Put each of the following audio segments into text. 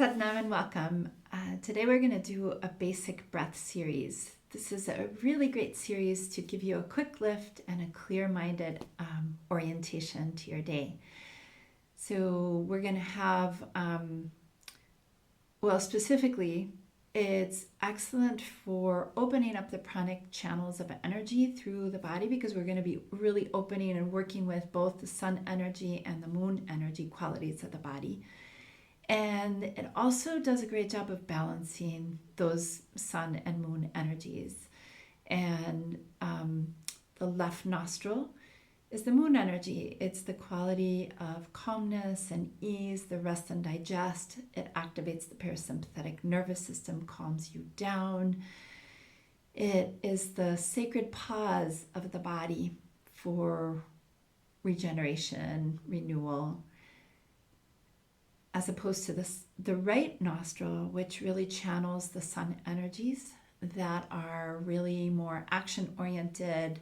Sadnam and welcome. Today we're going to do a basic breath series. This is a really great series to give you a quick lift and a clear-minded orientation to your day. So we're going to have, specifically, it's excellent for opening up the pranic channels of energy through the body because we're going to be really opening and working with both the sun energy and the moon energy qualities of the body. And it also does a great job of balancing those sun and moon energies. And the left nostril is the moon energy. It's the quality of calmness and ease, the rest and digest. It activates the parasympathetic nervous system, calms you down. It is the sacred pause of the body for regeneration, renewal, as opposed to the right nostril, which really channels the sun energies that are really more action-oriented,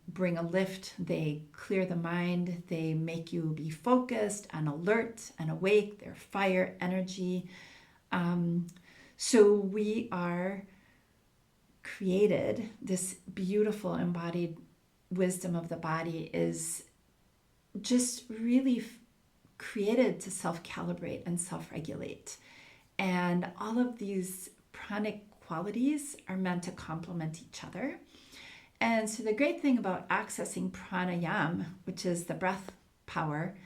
bring a lift, they clear the mind, they make you be focused and alert and awake, they're fire energy. So we are created, this beautiful embodied wisdom of the body is just really created to self-calibrate and self-regulate. And all of these pranic qualities are meant to complement each other. And so the great thing about accessing pranayama, which is the breath power,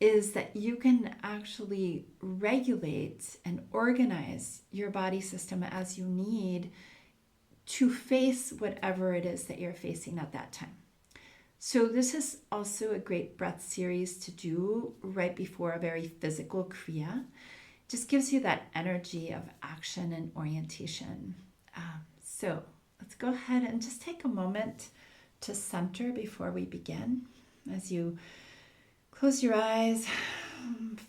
is that you can actually regulate and organize your body system as you need to face whatever it is that you're facing at that time. So this is also a great breath series to do right before a very physical kriya. Just gives you that energy of action and orientation. So let's go ahead and just take a moment to center before we begin. As you close your eyes,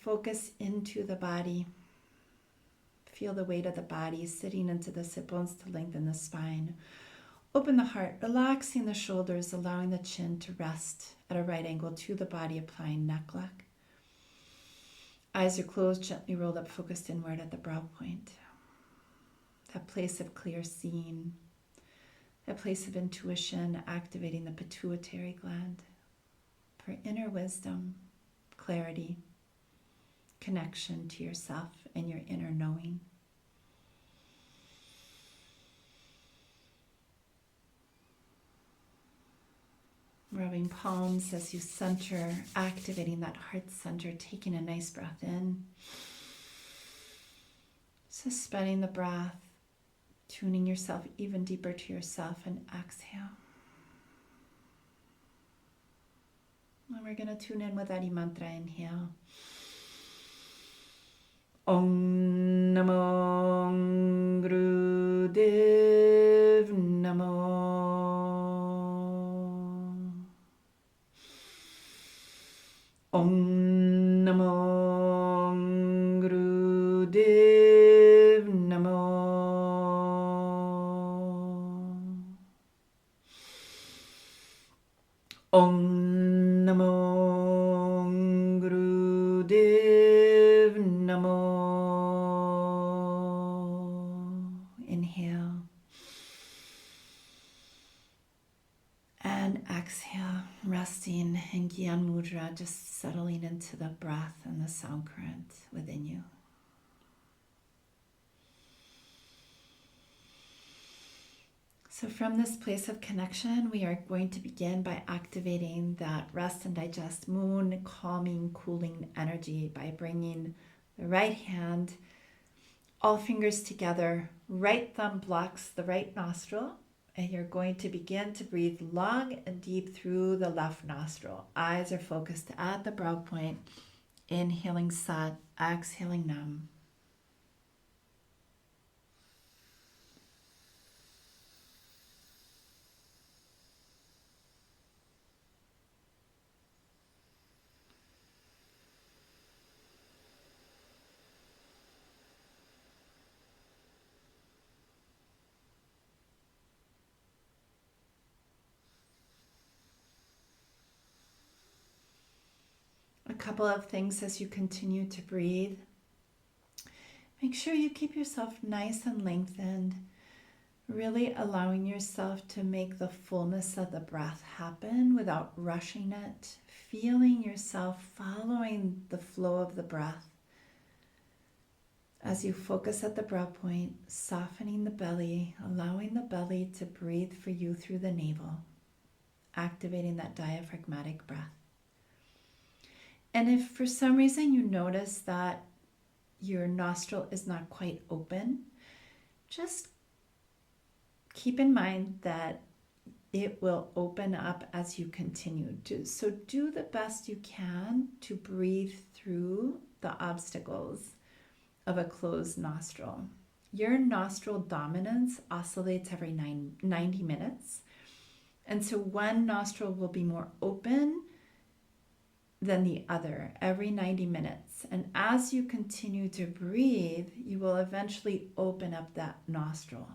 focus into the body. Feel the weight of the body sitting into the sit bones to lengthen the spine. Open the heart, relaxing the shoulders, allowing the chin to rest at a right angle to the body, applying neck lock. Eyes are closed, gently rolled up, focused inward at the brow point. That place of clear seeing, that place of intuition, activating the pituitary gland for inner wisdom, clarity, connection to yourself and your inner knowing. Rubbing palms as you center, activating that heart center, taking a nice breath in. Suspending the breath, tuning yourself even deeper to yourself, and exhale. And we're going to tune in with Adi Mantra. Inhale. Om Namo Gurudev Namo. Om Namo Gurudev Namo. Om Namo Gurudev Namo. Inhale. And exhale, resting in Gyan Mudra, just settling into the breath and the sound current within you. So from this place of connection, we are going to begin by activating that rest and digest moon, calming, cooling energy by bringing the right hand, all fingers together, right thumb blocks the right nostril, and you're going to begin to breathe long and deep through the left nostril. Eyes are focused at the brow point. Inhaling Sat, exhaling Nam. A couple of things as you continue to breathe. Make sure you keep yourself nice and lengthened, really allowing yourself to make the fullness of the breath happen without rushing it, feeling yourself following the flow of the breath. As you focus at the brow point, softening the belly, allowing the belly to breathe for you through the navel, activating that diaphragmatic breath. And if for some reason you notice that your nostril is not quite open, just keep in mind that it will open up as you continue to. So do the best you can to breathe through the obstacles of a closed nostril. Your nostril dominance oscillates every 90 minutes. And so one nostril will be more open than the other every 90 minutes. And as you continue to breathe, you will eventually open up that nostril.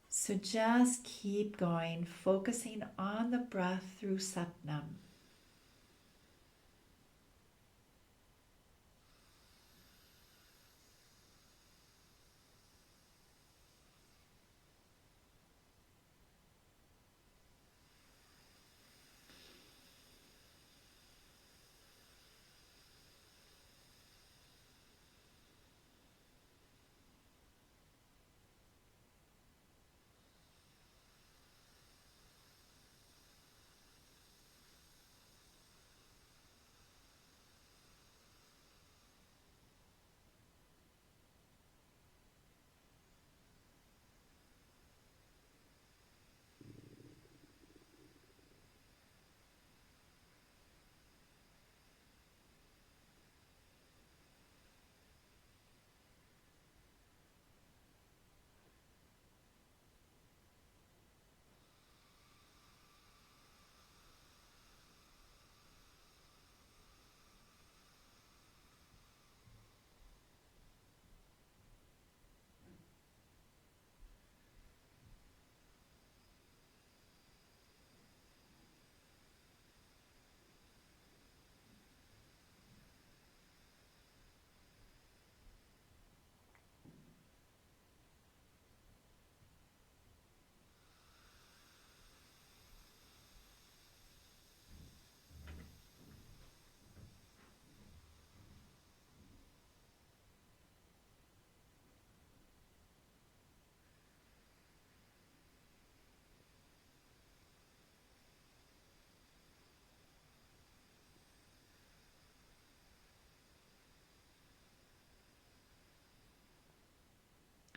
So just keep going, focusing on the breath through Satnam.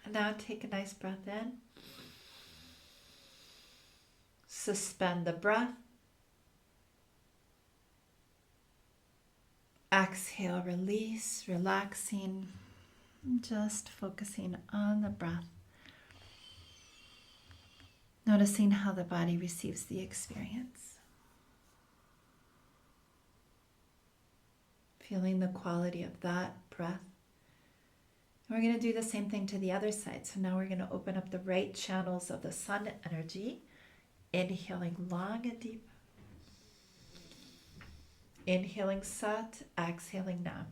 And now take a nice breath in. Suspend the breath. Exhale, release, relaxing, just focusing on the breath. Noticing how the body receives the experience. Feeling the quality of that breath. We're going to do the same thing to the other side. So now we're going to open up the right channels of the sun energy. Inhaling long and deep. Inhaling Sat, exhaling Nam.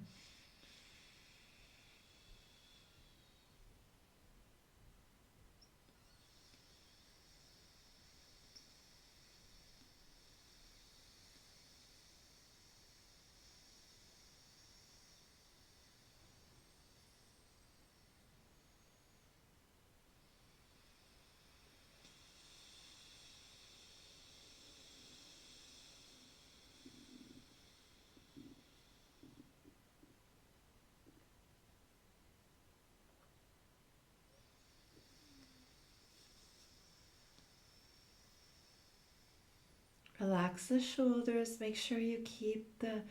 Relax the shoulders. Make sure you keep the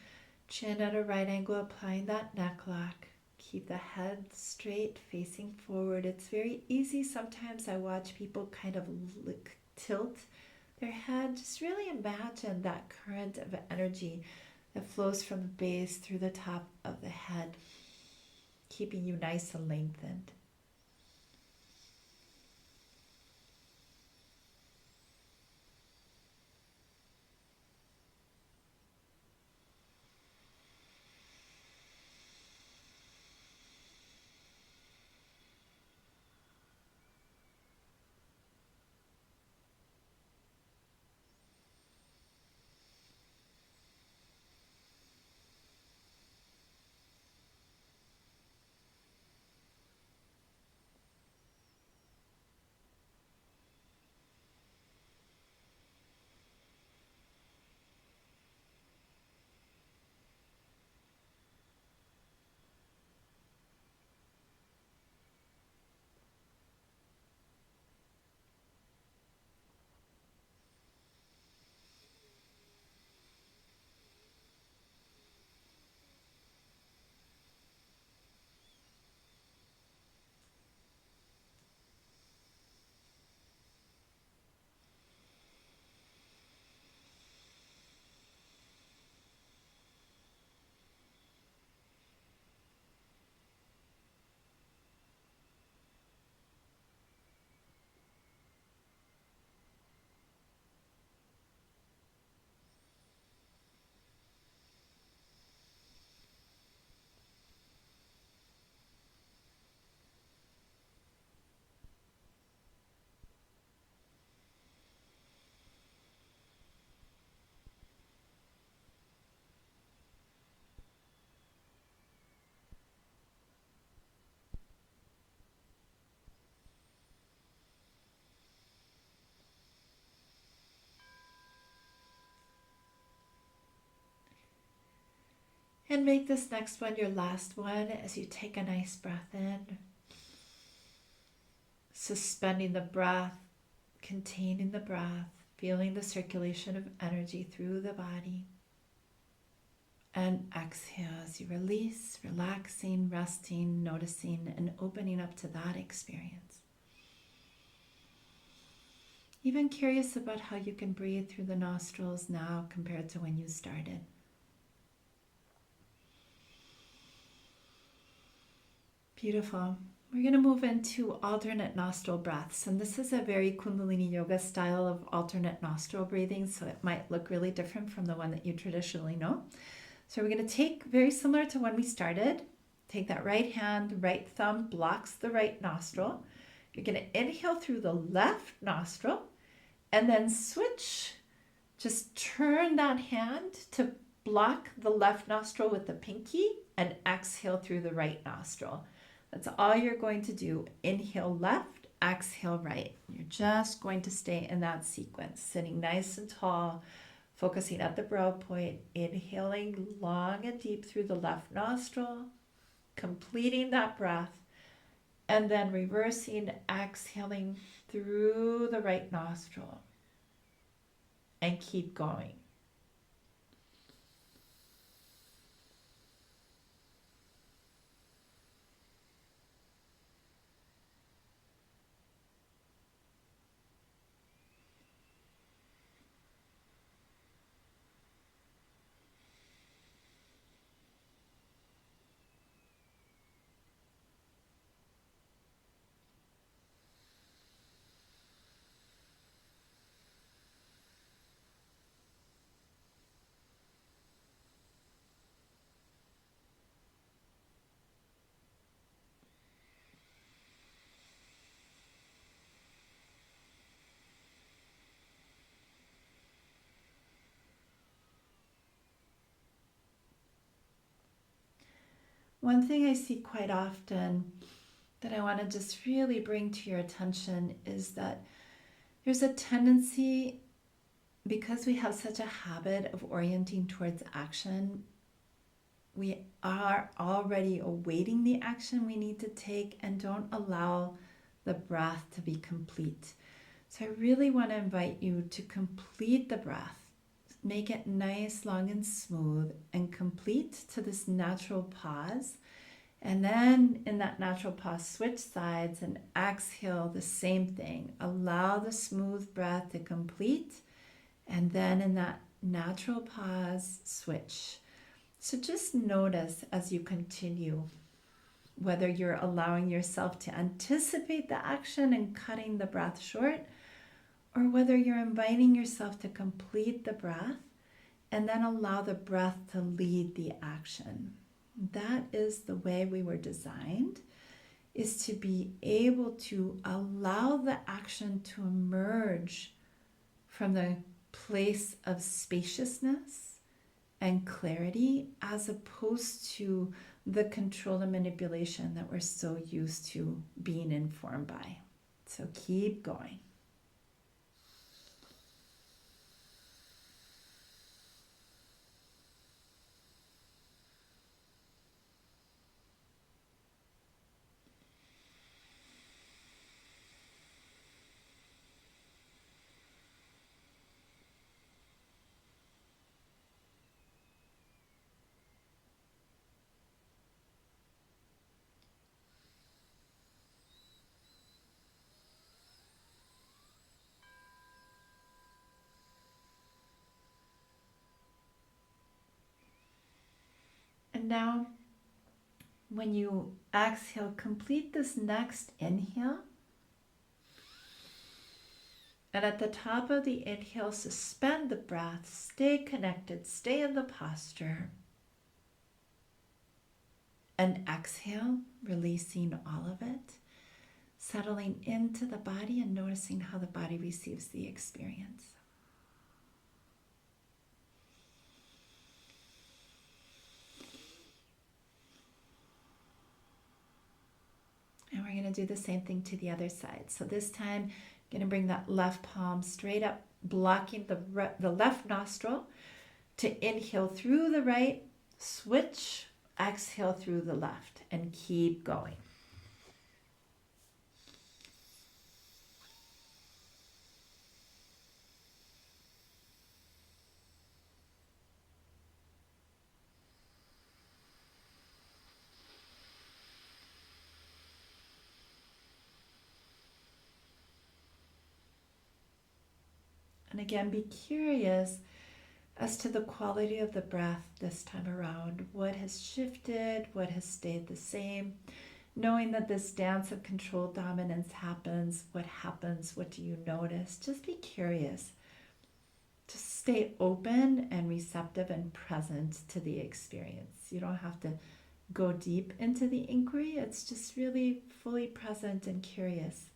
chin at a right angle, applying that neck lock. Keep the head straight, facing forward. It's very easy. Sometimes I watch people kind of tilt their head. Just really imagine that current of energy that flows from the base through the top of the head, keeping you nice and lengthened. And make this next one your last one as you take a nice breath in, suspending the breath, containing the breath, feeling the circulation of energy through the body. And exhale as you release, relaxing, resting, noticing, and opening up to that experience. Even curious about how you can breathe through the nostrils now compared to when you started. Beautiful. We're going to move into alternate nostril breaths. And this is a very Kundalini Yoga style of alternate nostril breathing, so it might look really different from the one that you traditionally know. So we're going to take, very similar to when we started, take that right hand, right thumb blocks the right nostril. You're going to inhale through the left nostril and then switch. Just turn that hand to block the left nostril with the pinky and exhale through the right nostril. That's all you're going to do. Inhale left, exhale right. You're just going to stay in that sequence, sitting nice and tall, focusing at the brow point, inhaling long and deep through the left nostril, completing that breath, and then reversing, exhaling through the right nostril. And keep going. One thing I see quite often that I want to just really bring to your attention is that there's a tendency, because we have such a habit of orienting towards action, we are already awaiting the action we need to take and don't allow the breath to be complete. So I really want to invite you to complete the breath. Make it nice, long, and smooth, and complete to this natural pause. And then in that natural pause, switch sides and exhale the same thing. Allow the smooth breath to complete. And then in that natural pause, switch. So just notice as you continue whether you're allowing yourself to anticipate the action and cutting the breath short, or whether you're inviting yourself to complete the breath and then allow the breath to lead the action. That is the way we were designed, is to be able to allow the action to emerge from the place of spaciousness and clarity, as opposed to the control and manipulation that we're so used to being informed by. So keep going. And now, when you exhale, complete this next inhale. And at the top of the inhale, suspend the breath, stay connected, stay in the posture. And exhale, releasing all of it, settling into the body and noticing how the body receives the experience. And we're going to do the same thing to the other side. So this time, I'm going to bring that left palm straight up, blocking the left nostril to inhale through the right, Switch, exhale through the left and keep going. And again, be curious as to the quality of the breath this time around. What has shifted? What has stayed the same? Knowing that this dance of controlled dominance happens, what happens? What do you notice? Just be curious. Just stay open and receptive and present to the experience. You don't have to go deep into the inquiry. It's just really fully present and curious.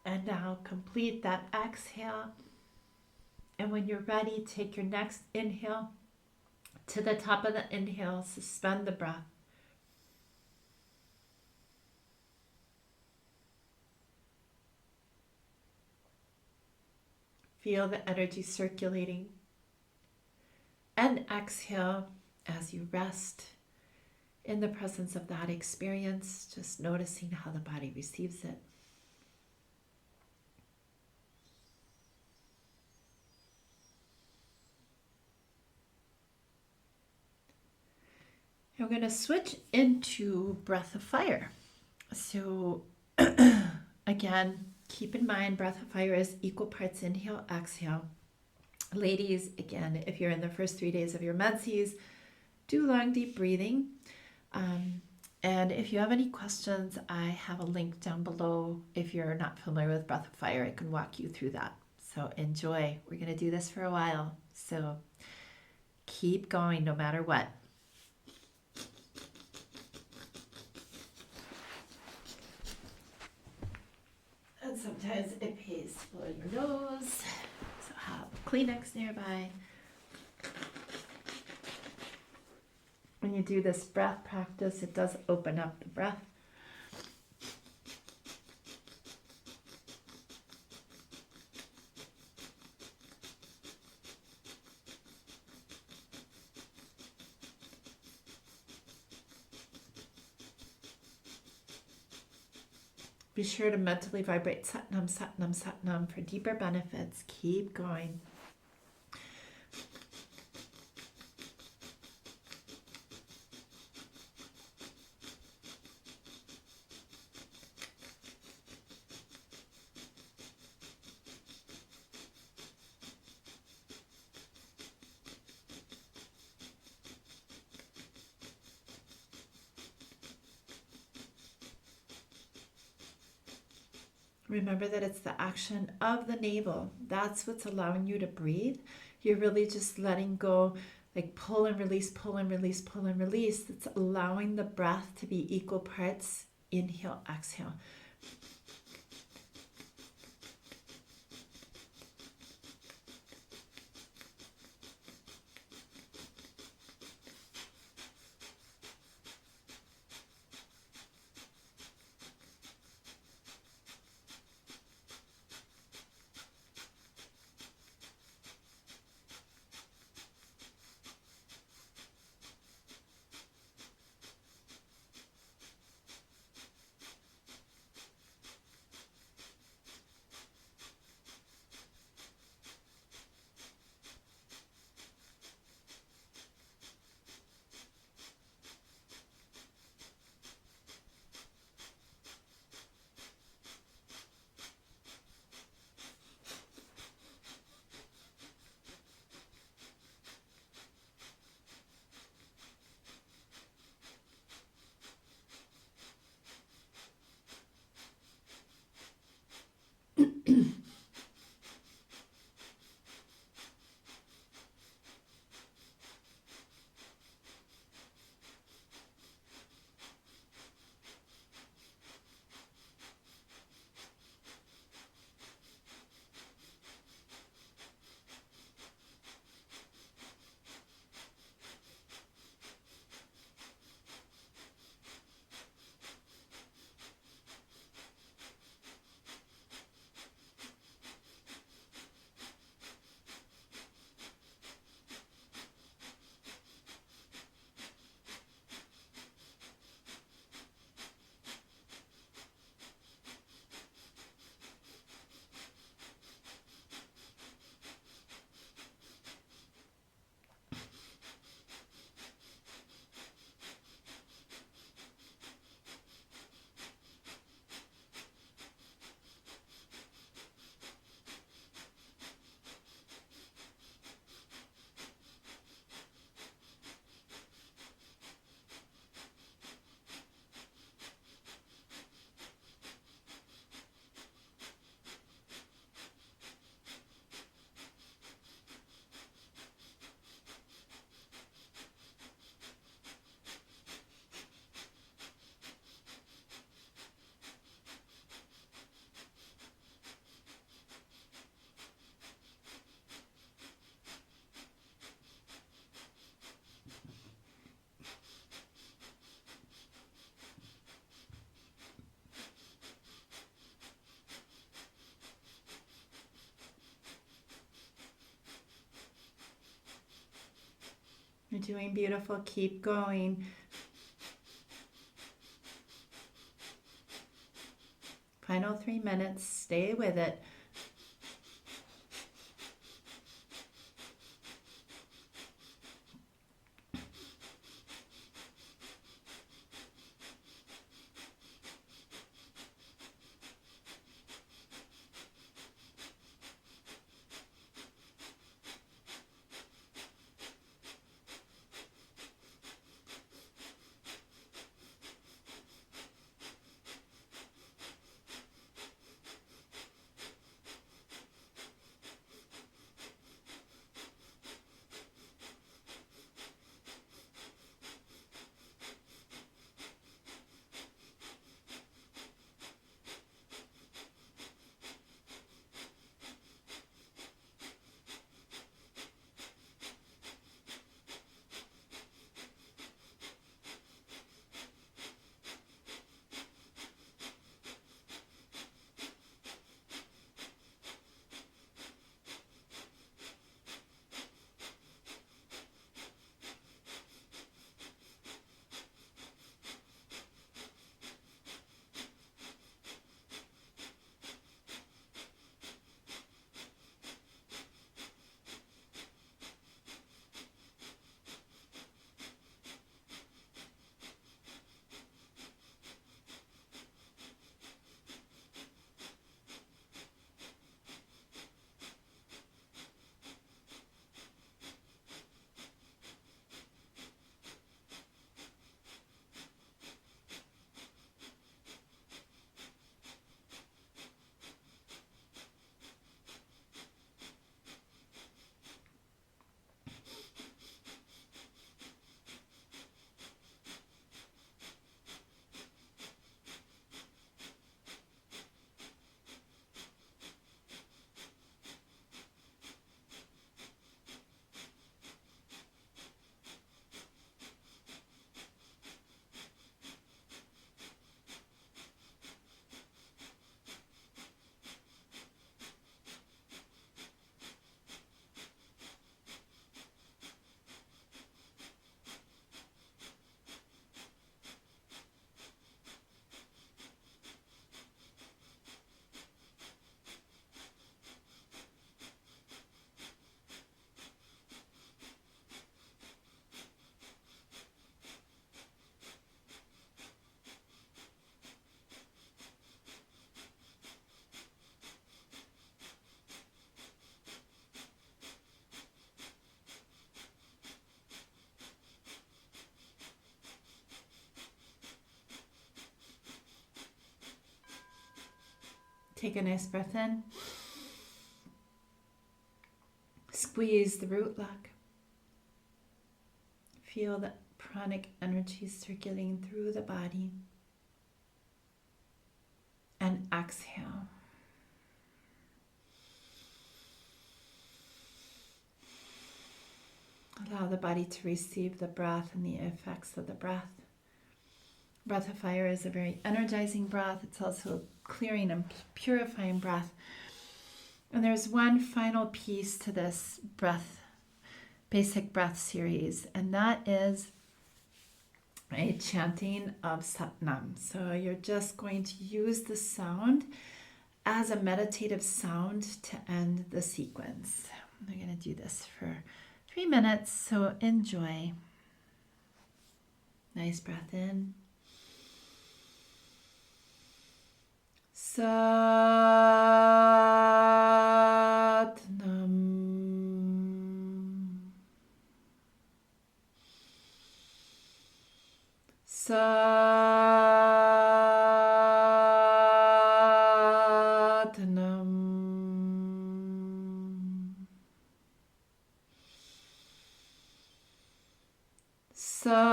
And now complete that exhale. And when you're ready, take your next inhale. To the top of the inhale, suspend the breath. Feel the energy circulating. And exhale as you rest in the presence of that experience, just noticing how the body receives it. And we're going to switch into breath of fire. So again, keep in mind, breath of fire is equal parts inhale, exhale. Ladies, again, if you're in the first 3 days of your menses, do long, deep breathing. And if you have any questions, I have a link down below. If you're not familiar with breath of fire, I can walk you through that. So enjoy. We're going to do this for a while. So keep going no matter what. And sometimes it pays to blow your nose. So have Kleenex nearby. When you do this breath practice, it does open up the breath. Be sure to mentally vibrate Satnam, Satnam, Satnam for deeper benefits. Keep going. Remember that it's the action of the navel. That's what's allowing you to breathe. You're really just letting go, like pull and release, pull and release, pull and release. It's allowing the breath to be equal parts inhale, exhale. You're doing beautiful. Keep going. Final 3 minutes. Stay with it. Take a nice breath in. Squeeze the root log. Feel the pranic energy circulating through the body. And exhale. Allow the body to receive the breath and the effects of the breath. Breath of fire is a very energizing breath. It's also a clearing and purifying breath. And there's one final piece to this breath, basic breath series, and that is a chanting of Satnam. So you're just going to use the sound as a meditative sound to end the sequence. We're going to do this for 3 minutes, so enjoy. Nice breath in. Satnam. Satnam. Satnam. Satnam.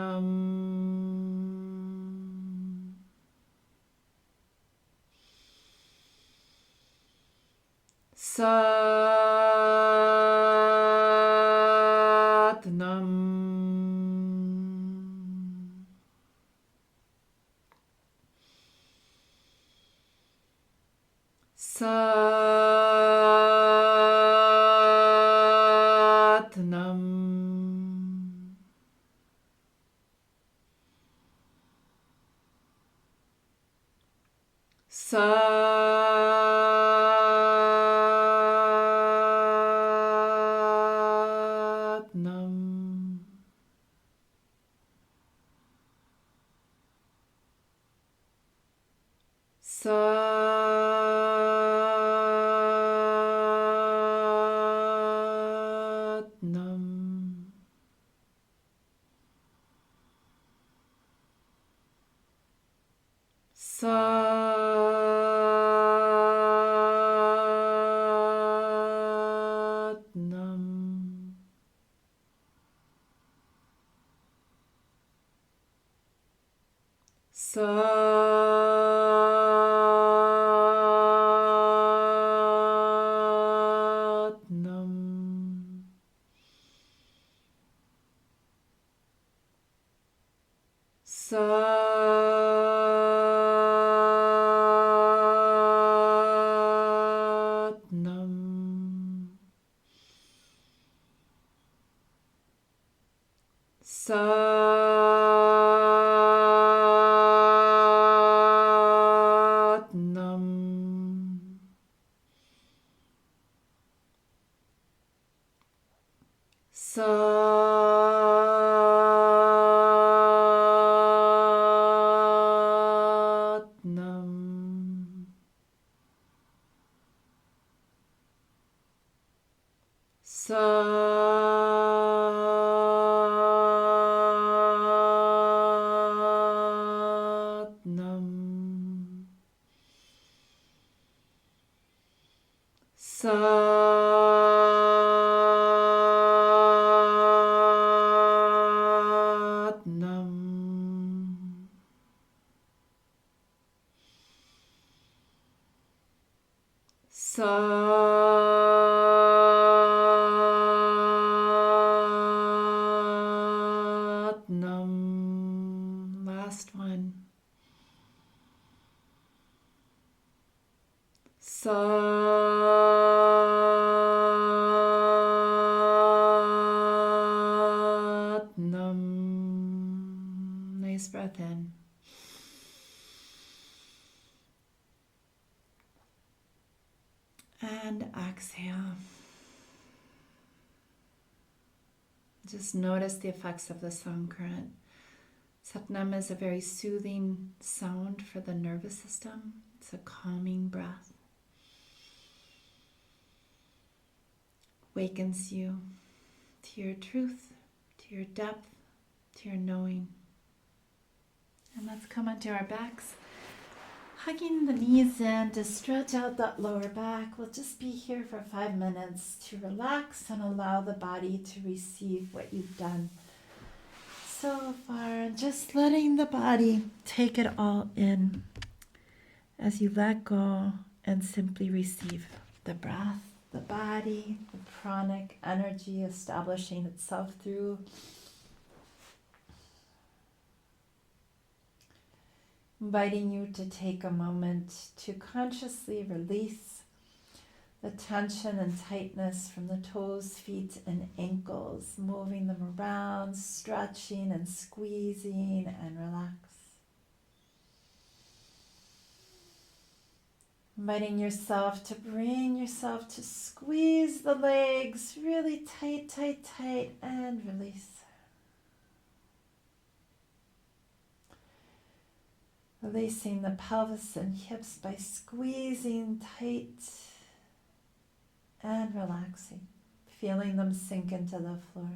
Satnam. Satnam. Satnam. Satnam. Satnam. Satnam. Satnam. Satnam. Satnam. Satnam. Satnam. Last one. Satnam. Nice breath in. And exhale. Just notice the effects of the sound current. Satnam is a very soothing sound for the nervous system. It's a calming breath. Wakens you to your truth, to your depth, to your knowing. And let's come onto our backs. Hugging the knees in to stretch out that lower back. We'll just be here for 5 minutes to relax and allow the body to receive what you've done so far. And just letting the body take it all in as you let go and simply receive the breath, the body, the pranic energy establishing itself through. Inviting you to take a moment to consciously release the tension and tightness from the toes, feet, and ankles, moving them around, stretching and squeezing, and relax. Inviting yourself to bring yourself to squeeze the legs really tight, tight, tight, and release. Releasing the pelvis and hips by squeezing tight and relaxing, feeling them sink into the floor.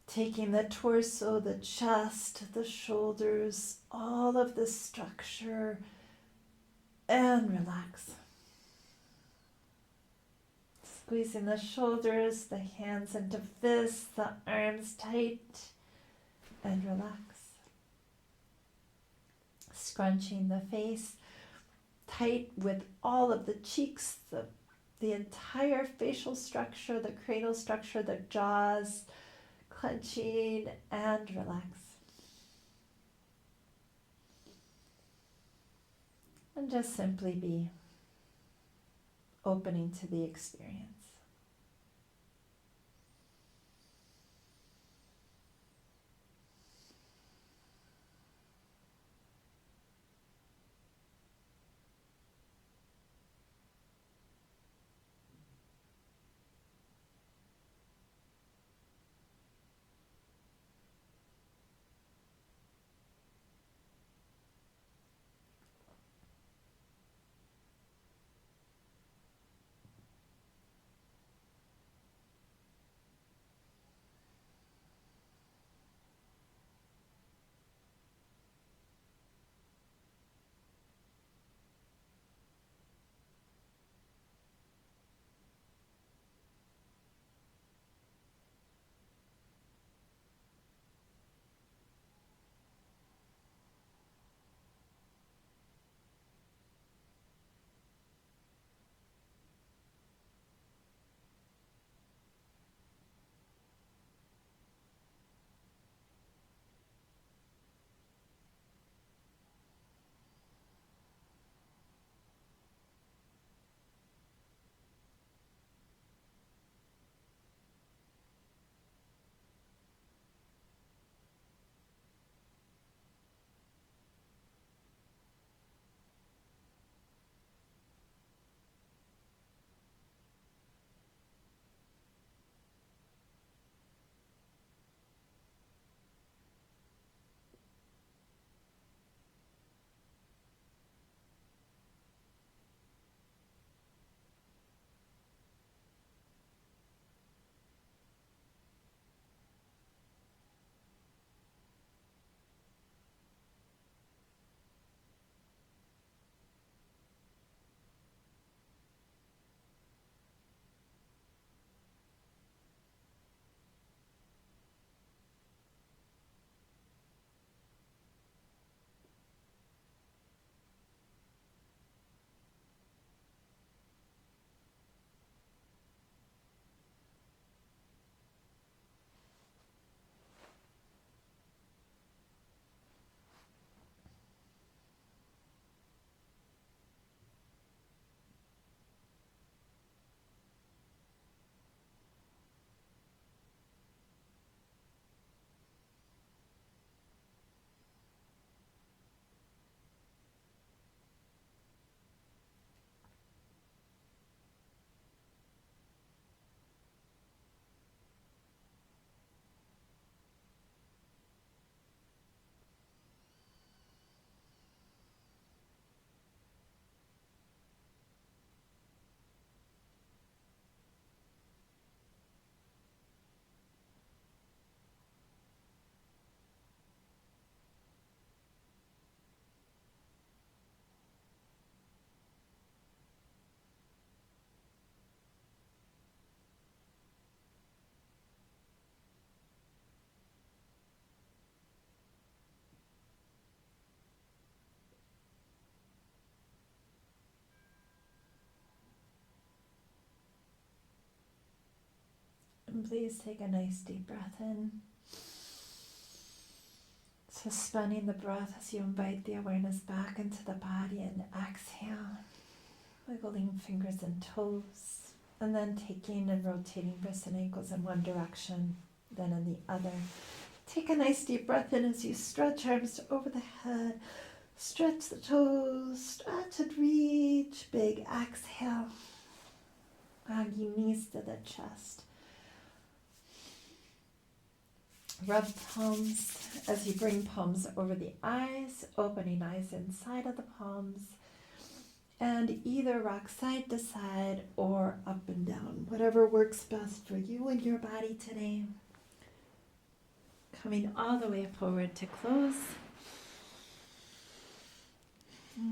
Taking the torso, the chest, the shoulders, all of the structure, and relax. Squeezing the shoulders, the hands into fists, the arms tight, and relax. Scrunching the face tight with all of the cheeks, the entire facial structure, the cranial structure, the jaws, clenching, and relax. And just simply be opening to the experience. please take a nice deep breath in. Suspending the breath as you invite the awareness back into the body, and exhale, wiggling fingers and toes, and then taking and rotating wrists and ankles in one direction, then in the other. Take a nice deep breath in as you stretch arms over the head, stretch the toes, stretch and reach, big exhale, hugging knees to the chest. Rub palms as you bring palms over the eyes, opening eyes inside of the palms, and either rock side to side or up and down, whatever works best for you and your body today. Coming all the way forward to close.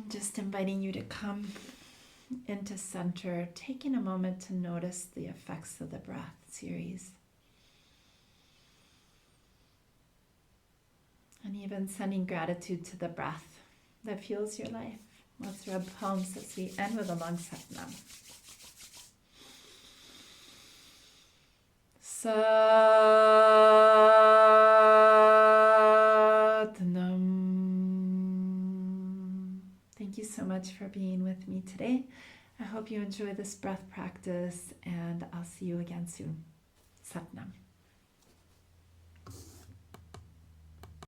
Just inviting you to come into center, taking a moment to notice the effects of the breath series. And even sending gratitude to the breath that fuels your life. Let's rub palms as we end with a long Satnam. Satnam. Thank you so much for being with me today. I hope you enjoy this breath practice, and I'll see you again soon. Satnam.